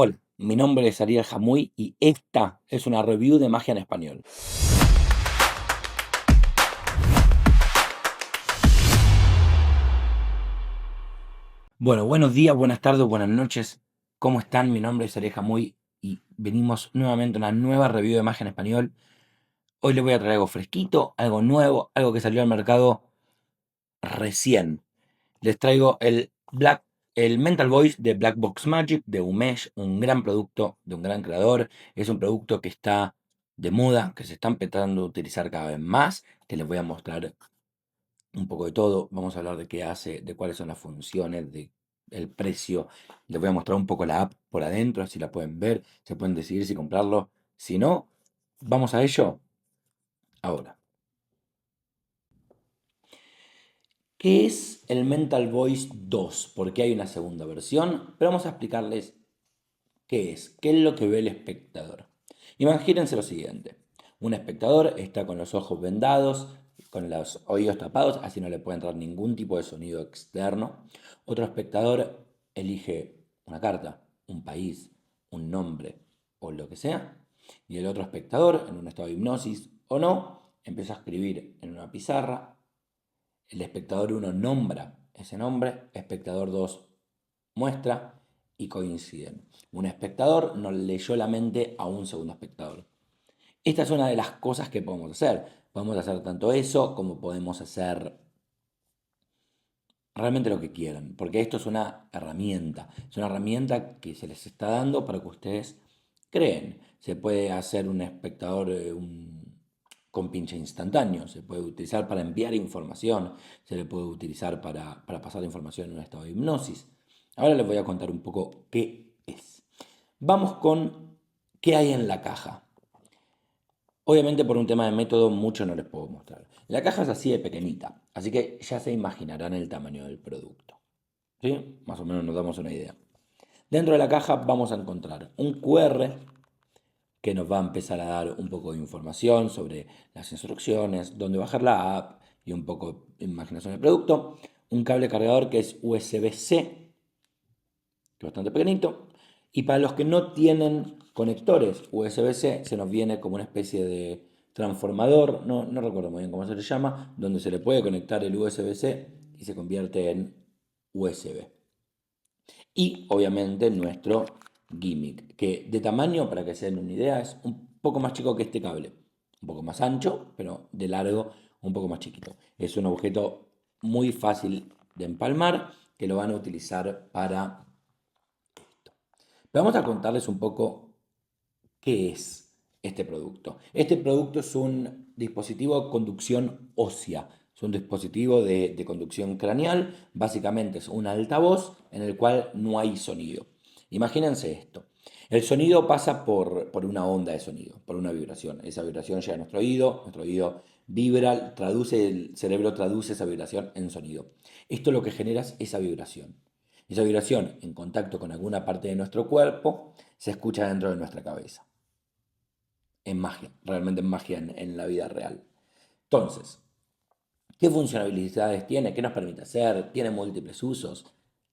Hola, mi nombre es Ariel Jamuy y esta es una review de magia en español. Bueno, buenos días, buenas tardes, buenas noches. ¿Cómo están? Mi nombre es Ariel Jamuy y venimos nuevamente a una nueva review de magia en español. Hoy les voy a traer algo fresquito, algo nuevo, algo que salió al mercado recién. Les traigo el Mental Voice de Black Box Magic de Umesh, un gran producto de un gran creador. Es un producto que está de moda, que se está empezando a utilizar cada vez más, que les voy a mostrar un poco de todo. Vamos a hablar de qué hace, de cuáles son las funciones, de el precio. Les voy a mostrar un poco la app por adentro, así la pueden ver, se pueden decidir si comprarlo. Si no, vamos a ello ahora. ¿Qué es el Mental Voice 2? Porque hay una segunda versión, pero vamos a explicarles qué es lo que ve el espectador. Imagínense lo siguiente: un espectador está con los ojos vendados, con los oídos tapados, así no le puede entrar ningún tipo de sonido externo. Otro espectador elige una carta, un país, un nombre o lo que sea, y el otro espectador, en un estado de hipnosis o no, empieza a escribir en una pizarra. El espectador uno nombra ese nombre, espectador 2 muestra y coinciden. Un espectador no leyó la mente a un segundo espectador. Esta es una de las cosas que podemos hacer. Podemos hacer tanto eso como podemos hacer realmente lo que quieran, porque esto es una herramienta. Es una herramienta que se les está dando para que ustedes creen. Se puede hacer un espectador con pinche instantáneo, se puede utilizar para enviar información, se le puede utilizar para pasar información en un estado de hipnosis. Ahora les voy a contar un poco qué es. Vamos con qué hay en la caja. Obviamente por un tema de método mucho no les puedo mostrar. La caja es así de pequeñita, así que ya se imaginarán el tamaño del producto. ¿Sí? Más o menos nos damos una idea. Dentro de la caja vamos a encontrar un QR que nos va a empezar a dar un poco de información sobre las instrucciones, dónde bajar la app y un poco de imaginación del producto. Un cable cargador que es USB-C, que es bastante pequeñito. Y para los que no tienen conectores USB-C, se nos viene como una especie de transformador, no recuerdo muy bien cómo se le llama, donde se le puede conectar el USB-C y se convierte en USB. Y obviamente nuestro gimmick, que de tamaño, para que se den una idea, es un poco más chico que este cable. Un poco más ancho, pero de largo un poco más chiquito. Es un objeto muy fácil de empalmar, que lo van a utilizar para esto. Pero vamos a contarles un poco qué es este producto. Este producto es un dispositivo de conducción ósea. Es un dispositivo de conducción craneal. Básicamente es un altavoz en el cual no hay sonido. Imagínense esto. El sonido pasa por una onda de sonido, por una vibración. Esa vibración llega a nuestro oído vibra, el cerebro traduce esa vibración en sonido. Esto lo que genera es esa vibración. Esa vibración en contacto con alguna parte de nuestro cuerpo se escucha dentro de nuestra cabeza. En magia, realmente en magia en la vida real. Entonces, ¿qué funcionalidades tiene? ¿Qué nos permite hacer? ¿Tiene múltiples usos?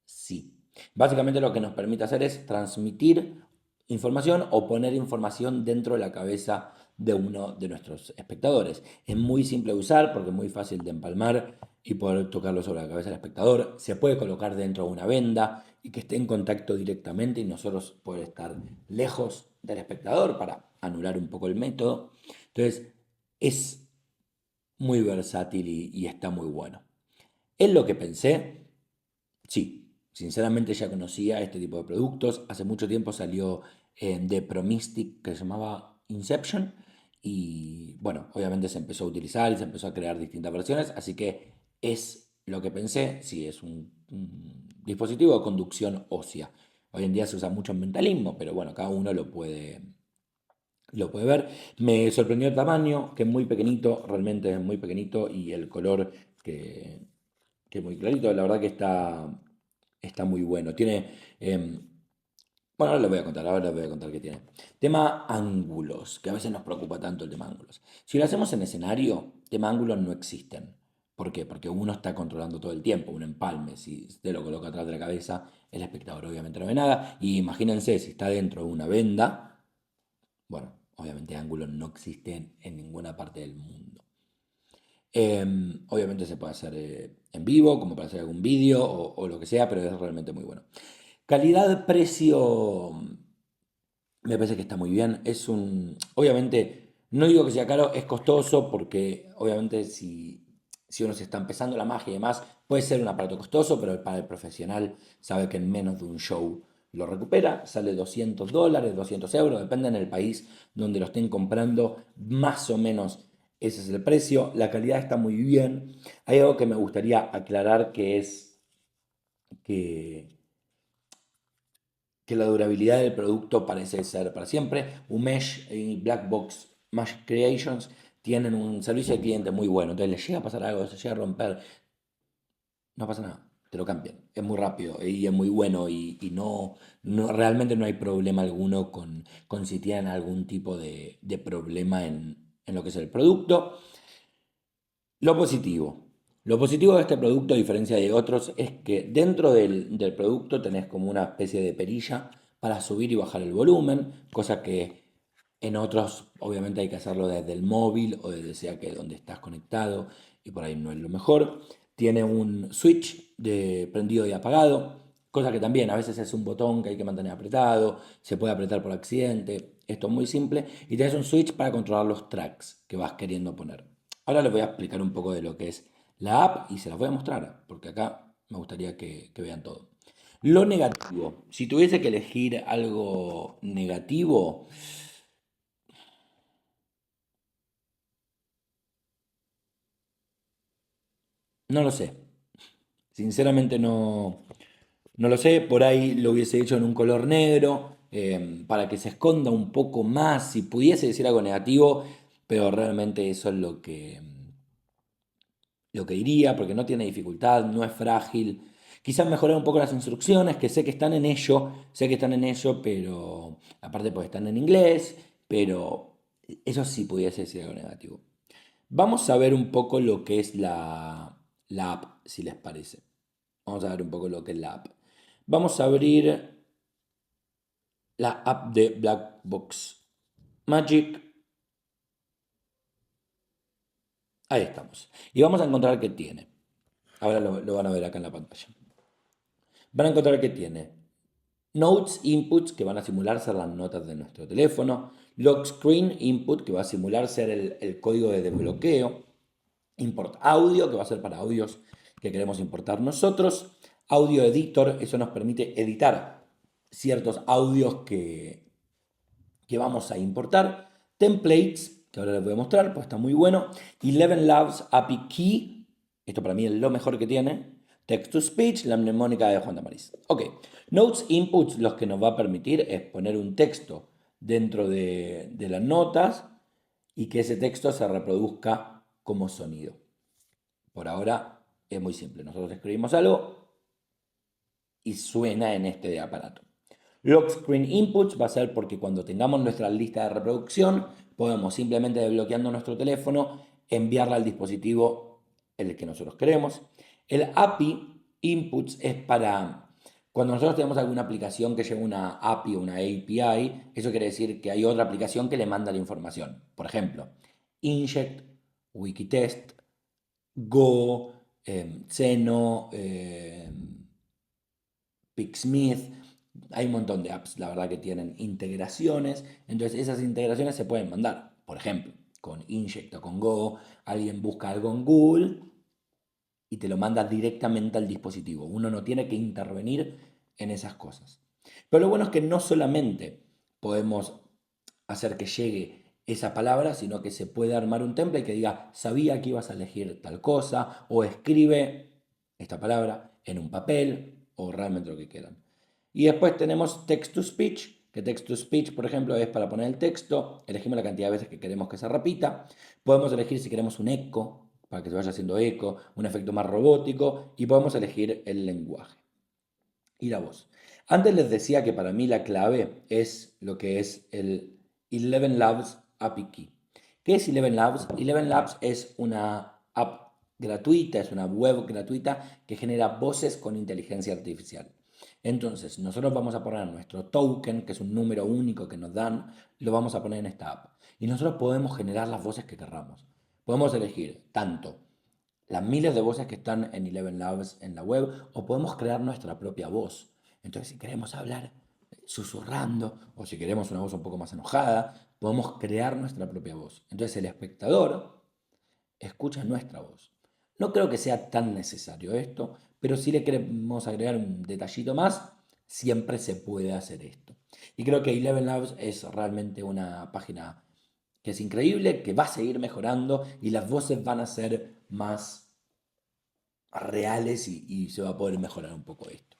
Sí. Básicamente lo que nos permite hacer es transmitir información o poner información dentro de la cabeza de uno de nuestros espectadores. Es muy simple de usar porque es muy fácil de empalmar y poder tocarlo sobre la cabeza del espectador. Se puede colocar dentro de una venda y que esté en contacto directamente y nosotros poder estar lejos del espectador para anular un poco el método. Entonces, es muy versátil y está muy bueno. Es lo que pensé. Sí, sinceramente ya conocía este tipo de productos. Hace mucho tiempo salió de Promystic que se llamaba Inception. Y bueno, obviamente se empezó a utilizar y se empezó a crear distintas versiones. Así que es lo que pensé. Sí, es un dispositivo de conducción ósea. Hoy en día se usa mucho en mentalismo, pero bueno, cada uno lo puede ver. Me sorprendió el tamaño, que es muy pequeñito, realmente es muy pequeñito, y el color que es muy clarito. La verdad que está muy bueno. Tiene, bueno, ahora les voy a contar qué tiene. Tema ángulos, que a veces nos preocupa tanto el tema ángulos. Si lo hacemos en escenario, tema ángulos no existen. ¿Por qué? Porque uno está controlando todo el tiempo, un empalme. Si te lo coloca atrás de la cabeza, el espectador obviamente no ve nada. Y imagínense, si está dentro de una venda, bueno, obviamente ángulos no existen en ninguna parte del mundo. Obviamente se puede hacer en vivo, como para hacer algún vídeo o lo que sea, pero es realmente muy bueno. Calidad-precio, me parece que está muy bien. Obviamente, no digo que sea caro, es costoso porque obviamente si uno se está empezando la magia y demás, puede ser un aparato costoso, pero para el profesional sabe que en menos de un show lo recupera. Sale $200, 200 euros, depende en el país donde lo estén comprando, más o menos ese es el precio. La calidad está muy bien. Hay algo que me gustaría aclarar que es que la durabilidad del producto parece ser para siempre. Umesh y Black Box Mesh Creations tienen un servicio al cliente muy bueno. Entonces les llega a pasar algo, se llega a romper, no pasa nada, te lo cambian. Es muy rápido y es muy bueno y realmente no hay problema alguno con si tienen algún tipo de problema en lo que es el producto. Lo positivo. Lo positivo de este producto, a diferencia de otros, es que dentro del producto tenés como una especie de perilla para subir y bajar el volumen, cosa que en otros obviamente hay que hacerlo desde el móvil o desde sea que donde estás conectado y por ahí no es lo mejor. Tiene un switch de prendido y apagado, cosa que también a veces es un botón que hay que mantener apretado, se puede apretar por accidente, esto es muy simple. Y tienes un switch para controlar los tracks que vas queriendo poner. Ahora les voy a explicar un poco de lo que es la app y se las voy a mostrar, porque acá me gustaría que vean todo. Lo negativo, si tuviese que elegir algo negativo, no lo sé. Sinceramente no lo sé. Por ahí lo hubiese hecho en un color negro, para que se esconda un poco más, si pudiese decir algo negativo, pero realmente eso es lo que diría, porque no tiene dificultad, no es frágil. Quizás mejorar un poco las instrucciones, que sé que están en ello, sé que están en ello, pero aparte pues están en inglés, pero eso sí pudiese decir algo negativo. Vamos a ver un poco lo que es la app, si les parece. Vamos a ver un poco lo que es la app. Vamos a abrir la app de Black Box Magic. Ahí estamos. Y vamos a encontrar qué tiene. Ahora lo van a ver acá en la pantalla. Van a encontrar que tiene Notes Inputs, que van a simular ser las notas de nuestro teléfono. Lock Screen Input, que va a simular ser el código de desbloqueo. Import Audio, que va a ser para audios que queremos importar nosotros. Audio Editor, eso nos permite editar ciertos audios que vamos a importar. Templates, que ahora les voy a mostrar, pues está muy bueno. Eleven Labs API Key, esto para mí es lo mejor que tiene. Text to Speech, la mnemónica de Juan Tamariz. Ok, Notes Inputs, los que nos va a permitir es poner un texto dentro de las notas y que ese texto se reproduzca como sonido. Por ahora es muy simple, nosotros escribimos algo y suena en este aparato. Lock Screen Inputs va a ser porque cuando tengamos nuestra lista de reproducción, podemos simplemente desbloqueando nuestro teléfono enviarla al dispositivo el que nosotros queremos. El API Inputs es para cuando nosotros tenemos alguna aplicación que lleva una API o una API, eso quiere decir que hay otra aplicación que le manda la información. Por ejemplo, Inject, Wikitest, Go, Zeno, Picksmith. Hay un montón de apps, la verdad, que tienen integraciones. Entonces esas integraciones se pueden mandar. Por ejemplo, con Inject o con Go, alguien busca algo en Google y te lo manda directamente al dispositivo. Uno no tiene que intervenir en esas cosas. Pero lo bueno es que no solamente podemos hacer que llegue esa palabra, sino que se puede armar un template que diga, sabía que ibas a elegir tal cosa, o escribe esta palabra en un papel, o realmente lo que quieran. Y después tenemos text to speech, que text to speech, por ejemplo, es para poner el texto, elegimos la cantidad de veces que queremos que se repita, podemos elegir si queremos un eco, para que se vaya haciendo eco, un efecto más robótico, y podemos elegir el lenguaje y la voz. Antes les decía que para mí la clave es lo que es el Eleven Labs API Key. ¿Qué es Eleven Labs? Eleven Labs es una app gratuita, es una web gratuita que genera voces con inteligencia artificial. Entonces, nosotros vamos a poner nuestro token, que es un número único que nos dan, lo vamos a poner en esta app. Y nosotros podemos generar las voces que querramos. Podemos elegir tanto las miles de voces que están en Eleven Labs en la web, o podemos crear nuestra propia voz. Entonces, si queremos hablar susurrando, o si queremos una voz un poco más enojada, podemos crear nuestra propia voz. Entonces, el espectador escucha nuestra voz. No creo que sea tan necesario esto, pero si le queremos agregar un detallito más, siempre se puede hacer esto. Y creo que Eleven Labs es realmente una página que es increíble, que va a seguir mejorando y las voces van a ser más reales y se va a poder mejorar un poco esto.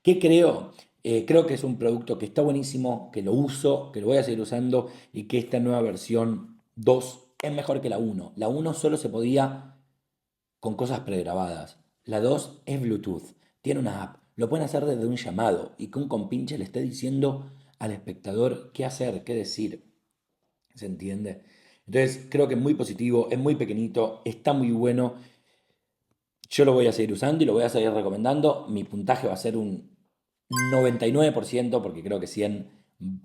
¿Qué creo? Creo que es un producto que está buenísimo, que lo uso, que lo voy a seguir usando y que esta nueva versión 2 es mejor que la uno. La uno solo se podía con cosas pregrabadas. La 2 es Bluetooth, tiene una app, lo pueden hacer desde un llamado y que un compinche le esté diciendo al espectador qué hacer, qué decir. ¿Se entiende? Entonces creo que es muy positivo, es muy pequeñito, está muy bueno. Yo lo voy a seguir usando y lo voy a seguir recomendando. Mi puntaje va a ser un 99% porque creo que 100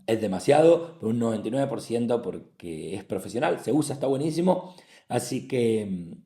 es demasiado, pero un 99% porque es profesional, se usa, está buenísimo. Así que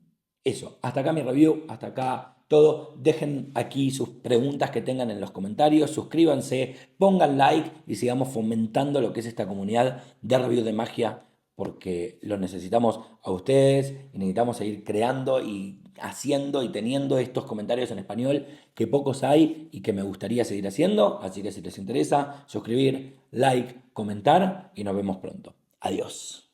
eso, hasta acá mi review, hasta acá todo. Dejen aquí sus preguntas que tengan en los comentarios, suscríbanse, pongan like y sigamos fomentando lo que es esta comunidad de review de magia porque lo necesitamos a ustedes y necesitamos seguir creando y haciendo y teniendo estos comentarios en español que pocos hay y que me gustaría seguir haciendo. Así que si les interesa, suscribir, like, comentar y nos vemos pronto. Adiós.